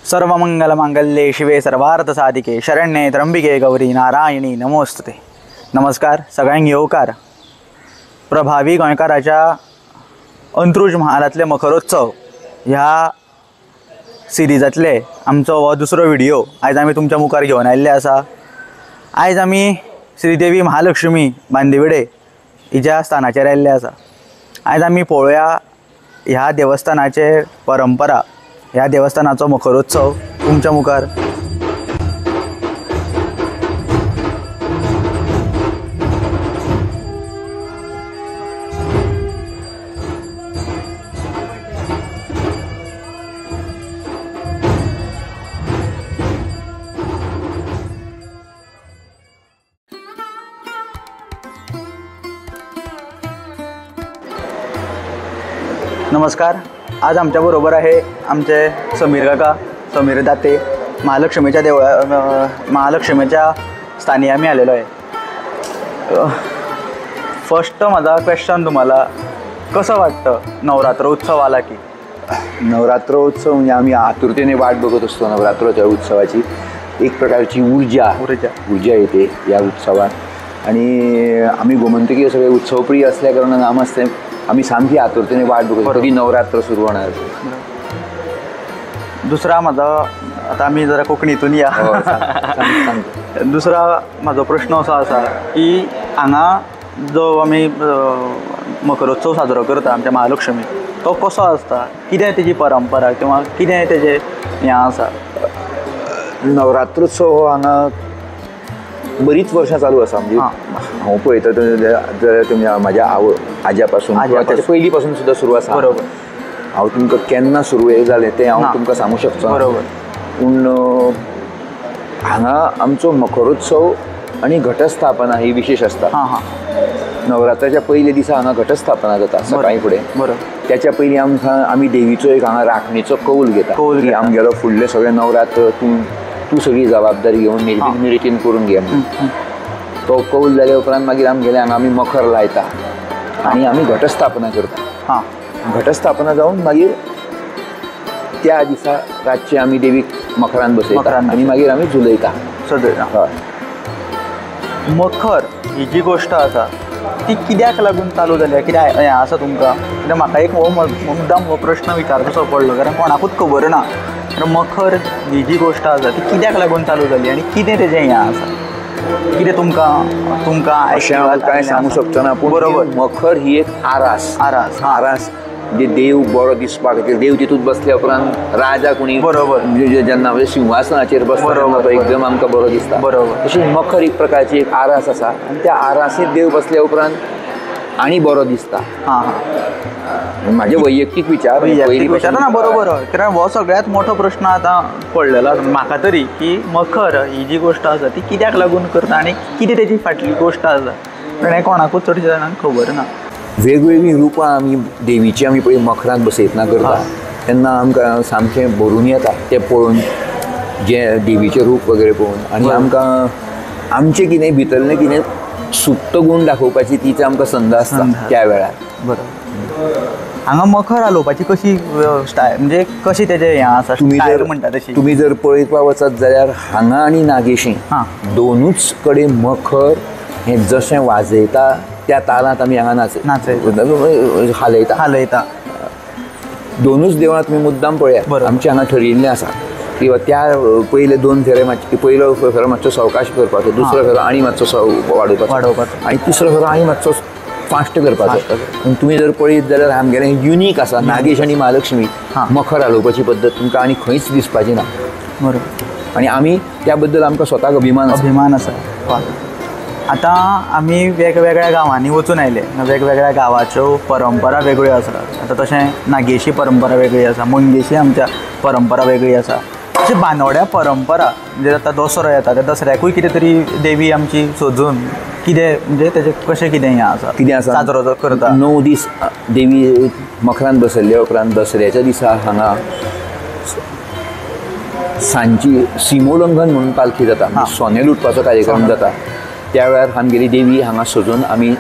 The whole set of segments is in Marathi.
सर्वमंगलमांगल्ये शिवे सर्वार्थसाधिके शरण्ये त्र्यंबिके गौरी नारायणी नमोस्तुते। नमस्कार सगळ्यांक येवकार। प्रभावी गोंयकाराच्या अंत्रुज महालांतले मखरोत्सव ह्या सिरीजातले आमचो हो दुसरो व्हिडिओ आयज आमी तुमच्या मुखार घेवन आयिल्ले आसा। आयज आमी श्रीदेवी महालक्ष्मी बांदिवडे हिच्या स्थानाचेर आयिल्ले आसा। आयज आमी पळोवया ह्या देवस्थानाचे परंपरा, ह्या देवस्थानाचो मखरोत्सव तुमच्या मुखार। नमस्कार। आज आमच्या बरोबर आहे आमचे समीर काका, समीर दाते। महालक्ष्मीच्या स्थानी आम्ही आलेलो आहे। फर्स्ट माझा क्वेश्चन तुम्हाला, कसं वाटतं नवरात्र उत्सव आला की? नवरात्र उत्सव म्हणजे आम्ही आतुरतेने वाट बघत असतो नवरात्राच्या उत्सवाची। एक प्रकारची ऊर्जा येते या उत्सवात आणि आम्ही गोमंतकीय सगळे उत्सवप्रिय असल्या कारणाने आम्ही सामकी आतुरतेने वाट बघतो कधी नवरात्र सुरू होणार। दुसरा माझा, आता आम्ही जरा कोंकणीतून या, दुसरा माझा प्रश्न असा आसा की हांगा जो आमी मकरोत्सव साजरो करता आमच्या महालक्ष्मी, तो कसो आसता, कितें तेजी परंपरा किंवा कितें तेजें हें आसा? नवरात्रोत्सव हो हांगा बरीच वर्षां चालू आसा। म्हणजे हांव पळयता जाल्यार तुमी म्हाज्या आज्या पासून ताचे पयलीं पासून सुद्दां सुरू आसा। बरोबर। हांव तुमकां केन्ना सुरू जालें तें हांव तुमकां सांगूं शकचो। बरोबर। पूण हांगा आमचो मखरोत्सव आणि घटस्थापना ही विशेष आसता। नवरात्राच्या पयले दिसा हांगा घटस्थापना जाता सकाळी फुडें। बरोबर। त्याच्या पयलीं आमी देवीचो एक हांगा राखणेचो कौल घेता की आमगेलो फुडले सगळे नवरात्र तूं सगळी जबाबदारी घेवन मेडिटेशन करून घे। तो कौल जाल्या उपरांत मागीर आमगेले हांगा आमी मखर लायता आनी आमी घटस्थापना करता। घटस्थापना जावन मागीर त्या दिसा रातचे आमी देवीक मखरान बसयता आनी मागीर आमी झुलयता सदयता। हय। मखर ही जी गोष्ट आसा ती कित्याक लागून चालू जाल्या, कित्याक हें आसा तुमकां? कित्याक म्हाका एक मुद्दाम हो प्रश्न विचारचो पडलो, कारण कोणाकूच खबर ना। मखर ही जी गोष्ट आसा ती कित्याक लागून चालू जाली आनी कितें तेजें हें आसा, कितें तुमकां अशें कांय सांगूं शकचो ना। पूण बरोबर, मखर ही एक आरास म्हणजे देव बरो दिसपा खातीर, देव तितूंत बसल्या उपरांत राजा कोणी बरोबर जेन्ना सिंहासनाचेर बसता तो एकदम आमकां बरो दिसता। बरोबर। तशी मखर एक प्रकारची एक आरास आसा आनी त्या आरासीर देव बसल्या उपरांत आनी बरो दिसता। म्हाजे वैयक्तीक विचार ना। बरोबर। कारण हो सगळ्यात मोठो प्रश्न आतां पडलेलो म्हाका तरी, की मखर ही जी गोष्ट आसा ती कित्याक लागून करता आनी कितें तेजी फाटली गोश्ट आसा, कारण हें कोणाकूच चडशे जाणांक खबर ना। वेगवेगळी रुपां आमी देवीची आमी पळय मखरांत बसयतना करता तेन्ना आमकां सामकें भरून येता तें पळोवन, जें देवीचें रूप वगैरे पळोवन। आनी आमकां आमचें कितें भितरलें कितें सुप्त गूण दाखोवपाची तीच आमकां संद आसता त्या वेळार। बरोबर। हांगा मखर हालोवपाची कशी स्टायल, म्हणजे कशी तेजें हें आसा, स्टायल म्हणटा तशी? तुमी जर पळयपा वचत जाल्यार हांगा आनी नागेशी दोनूच कडेन मखर हें जशें वाजयता त्या तालांत आमी हांगा हालयता। दोनूच देवळां तुमी मुद्दाम पळया, आमचे हांगा ठरिल्लें आसा की त्या पयले दोन फेरे मातशे, पयलो फेरो मातसो सावकाश करपाचो, दुसरो फेरो आनी मातसो वाडोवपाचो आनी तिसरो फेरो आनी मातसो फास्ट करपाचो। पूण तुमी जर पळयत जाल्यार आमगेलें युनीक आसा नागेश आनी महालक्ष्मी मखर हालोवपाची पद्दत तुमकां आनी खंयच दिसपाची ना। बरोबर। आनी आमी त्या बद्दल आमकां स्वताक अभिमान आसा। आतां आमी वेगवेगळ्या गांवांनी वचून आयले, वेगवेगळ्या गांवाच्यो परंपरा वेगळ्यो आसा। आतां तशें नागेशी परंपरा वेगळी आसा, मंगेशी आमच्या परंपरा वेगळी आसा। अशी बांदोड्या परंपरा, म्हणजे आतां दसरो येता त्या दसऱ्याकूय कितें तरी देवी आमची सजून कितें, म्हणजे तेजें कशें कितें हें आसा, कितें आसा साजरो करता? 9 दीस देवी मखरांत बसयल्ल्या उपरांत दसऱ्याच्या दिसा हांगा सांजची सिमोलंघन म्हणून पालखी जाता, सोने लुटपाचो कार्यक्रम जाता। त्या वेळार आमगेली देवी हांगा सजून आमी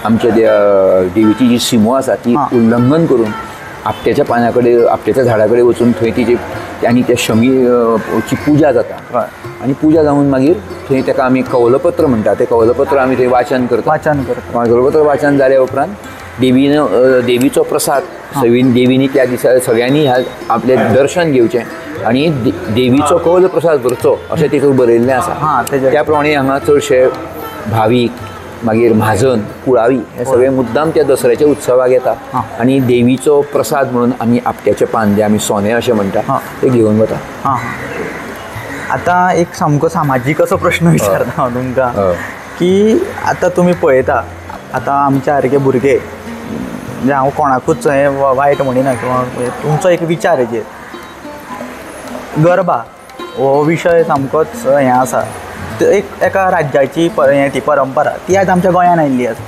आमच्या देवीची जी सिमो आसा ती उल्लंघन करून आपट्याच्या पानाकडे, आपट्याच्या झाडा कडेन वचून थंय तिचे आनी त्या शमीची पुजा जाता आनी पुजा जावन मागीर थंय ताका आमी कौलपत्र म्हणटा तें कौलपत्र आमी थंय वाचन करता कौलपत्र वाचन जाल्या उपरांत देवीचो प्रसाद देवीनी त्या दिसा सगळ्यांनी आपले दर्शन घेवचें आनी देवीचो कौल प्रसाद करचो अशें तितून बरयल्लें आसा त्या प्रमाणे हांगा चडशे भावीक मागीर म्हाजन कुळावी हे सगळे मुद्दाम त्या दसऱ्याच्या उत्सवाक येता आनी देवीचो प्रसाद म्हणून आमी आपट्याचें पान जें आमी सोने अशें म्हणटा तें घेवन वता. आतां एक सामको सामाजीक असो प्रश्न विचारता हांव तुमकां की आतां तुमी पळयता आतां आमचे सारके भुरगे म्हणजे हांव कोणाकूच हें वायट म्हणिना किंवा तुमचो एक विचार हेजेर गरबा हो विशय सामकोच हें आसा एका राज्याची ती परंपरा ती आयज आमच्या गोंयांत आयिल्ली आसा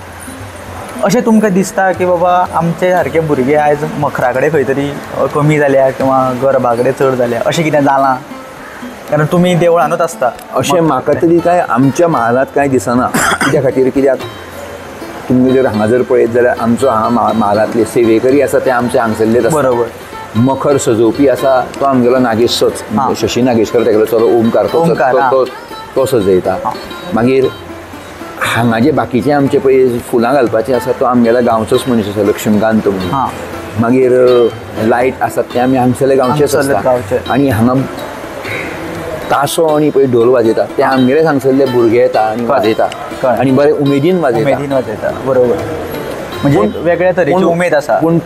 अशें तुमकां दिसता की बाबा आमचे सारके भुरगे आयज मखरा कडेन खंय तरी कमी जाल्या किंवा गरबा कडेन चड जाल्या अशें कितें जालां कारण तुमी देवळांनूच आसता अशें म्हाका तरी काय आमच्या महालांत कांय दिसना कित्या खातीर कित्याक तुमी जर हांगा जर पळयत जाल्यार आमचो हांगा महालांतले सेवेकरी आसा ते आमचे हांगसरलेच आसा. बरोबर. मखर सजोवपी आसा तो आमगेलो नागेशचोच शशी नागेशकर तेगेलो चलो ओमकार तो सजयता. मागीर हांगा जे बाकीचे आमचे पळय फुलां घालपाचें आसा तो आमगेलो गांवचोच मनीस आसा लक्ष्मीकांत म्हणून. मागीर लायट आसात ते आमी हांगसरले गांवचेच आसता आनी हांगा तासो आनी पळय ढोल वाजयता ते आमगेलेच हांगसरले भुरगे येता आनी वाजयता आनी बरे उमेदीन वाजयता. बरोबर. म्हणजे वेगळ्या तरेची उमेद आसा. पूण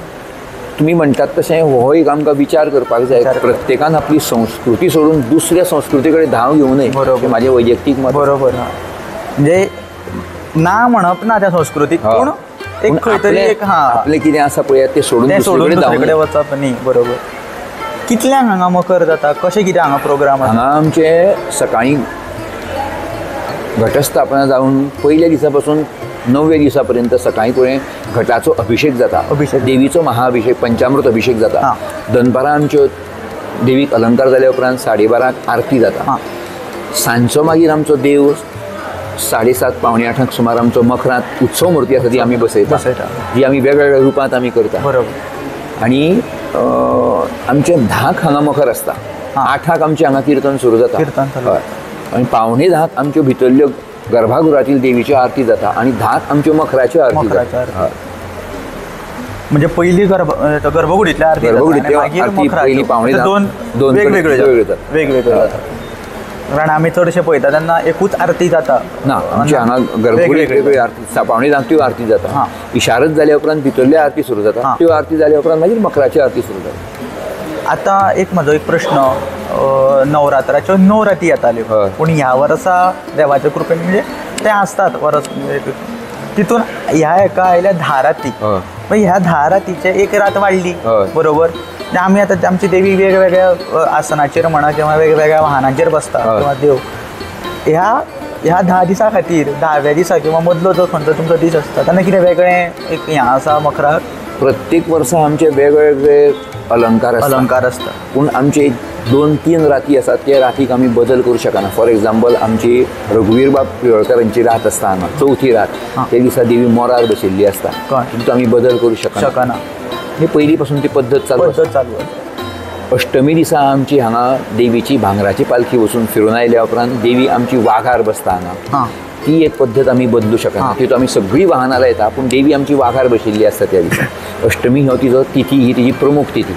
तुमी म्हणटात तशें हो एक आमकां विचार करपाक जाय प्रत्येकान आपली संस्कृती सोडून दुसऱ्या संस्कृती कडेन धांव घेवं न्हय. बरोबर. म्हाजें वैयक्तीक मत. बरोबर. म्हणजे ना म्हणप ना त्या संस्कृतीक पूण एक खंय तरी एक आपलें कितें आसा पळय तें सोडून दुसरे कडेन वचप न्ही. बरोबर. कितल्यांक हांगा मकर जाता कशें कितें हांगा प्रोग्राम हांगा आमचे सकाळीं घटस्थापना जावन पयल्या दिसा पासून 9व्या दिसा पर्यंत सकाळीं पळय घटाचो अभिषेक जाता. देवीचो महाअभिषेक पंचामृत अभिषेक जाता. दनपारां आमच्यो देवीक अलंकार जाल्या उपरांत 12:30 आरती जाता. सांजचो मागीर आमचो देव 7:30 पावणे 8 सुमार आमचो मखरांत उत्सव मुर्ती आसा ती आमी बसयता जी आमी वेगवेगळ्या रुपांत आमी करता. बरोबर. आनी आमचे 10 हांगा मखर आसता. 8 आमचें हांगा किर्तन सुरू जाता. हय. आनी पावणे 10 आमच्यो भितरल्यो गर्भागृहातील देवीची आरती जाता आनी 10 आमच्यो मखराच्यो आरती जाता. म्हणजे पयली गर्भगुडींतल्या आरती पयली पावणे 2 वेगवेगळे कारण आमी चडशे पळयता तेन्ना एकूच आरती जाता ना आमच्या हांगा गर्भगुडींत वेगळी आरती पावणे 10 त्यो आरती जाता. इशारत जाल्या उपरांत भितरल्या आरती सुरू जाता. त्यो आरती जाल्या उपरांत मागीर मखराची आरती सुरू जाता. आतां एक म्हजो एक प्रश्न नवरात्राच्यो 9 राती येताल्यो पूण ह्या वर्सा देवाच्या कृपेन म्हणजे ते आसतात वर्स तितून ह्या एका आयल्या 10 राती. ह्या 10 रातीचे एक रात वाडली. बरोबर. आमी आतां आमची देवी वेगवेगळ्या आसनाचेर म्हणा किंवा वेगवेगळ्या वाहनाचेर बसता किंवा देव ह्या 10 दिसां खातीर 10व्या दिसा किंवा मदलो जो खंयचो तुमचो दीस आसता तेन्ना कितें वेगळें एक हें आसा मखराक. प्रत्येक वर्सा आमचे वेगवेगळे अलंकार आसता पूण आमचे 2-3 राती आसात ते रातीक आमी बदल करूं शकना. फॉर एग्जाम्पल आमची रघुवीर बाब पिळवळकरांची रात आसता हांगा 4थी रात ते दिसा देवी मोरार बशिल्ली आसता. तितून आमी बदल करूं शकना. हे पयली पासून ती पद्दत चालू आसा. अष्टमी दिसा आमची हांगा देवीची भांगराची पालखी वचून फिरून आयल्या उपरांत देवी आमची वाघार बसता हांगा. ती एक पद्दत आमी बदलू शकना. तितून आमी सगळीं वाहनां लायता पूण देवी आमची वाघार बशिल्ली आसता त्या दिसा. अष्टमी हो तिजो तिथी ही तिजी प्रमुख तिथी.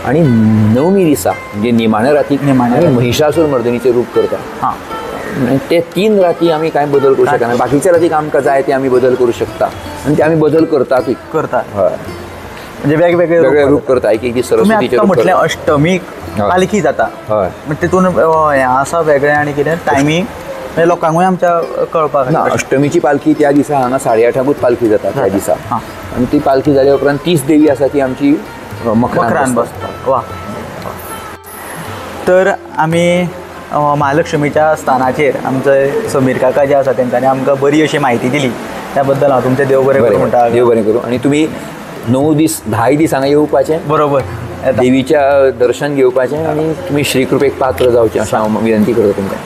आनी 9वी दिसा म्हणजे निमाण्या रातीक महिषासूर मर्दिनीचें रूप करता. ते 3 राती आमी कांय बदल करूं शकना. बाकीच्या रातीक आमकां जाय ते आमी बदल करूं शकता आनी ते आमी बदल करतातूय. हय. म्हणजे वेगवेगळे रूप करता. एक दीस सरस्वतीचें म्हटलें अष्टमीक पालखी जाता. म्हणजे तितून हें आसा वेगळें आनी कितें टायमींग म्हणजे लोकांकूय आमच्या कळपाक ना. अष्टमीची पालखी त्या दिसा हांगा 8:30 पालखी जाता त्या दिसा आनी ती पालखी जाल्या उपरांत 30 देवी आसा ती आमची मखरान बसता. वा. तर आमी महालक्ष्मीच्या स्थानाचेर आमचे समीर काका जे आसा तेंच्यांनी आमकां बरी अशी म्हायती दिली त्या बद्दल हांव तुमचें देव बरें करूं म्हणटा. देव बरें करूं. आनी तुमी 9 दीस 10 दीस हांगा येवपाचें. बरोबर. देवीच्या दर्शन घेवपाचें आनी तुमी श्रीकृपेक पात्र जावचें अशें हांव विनंती करता तुमकां.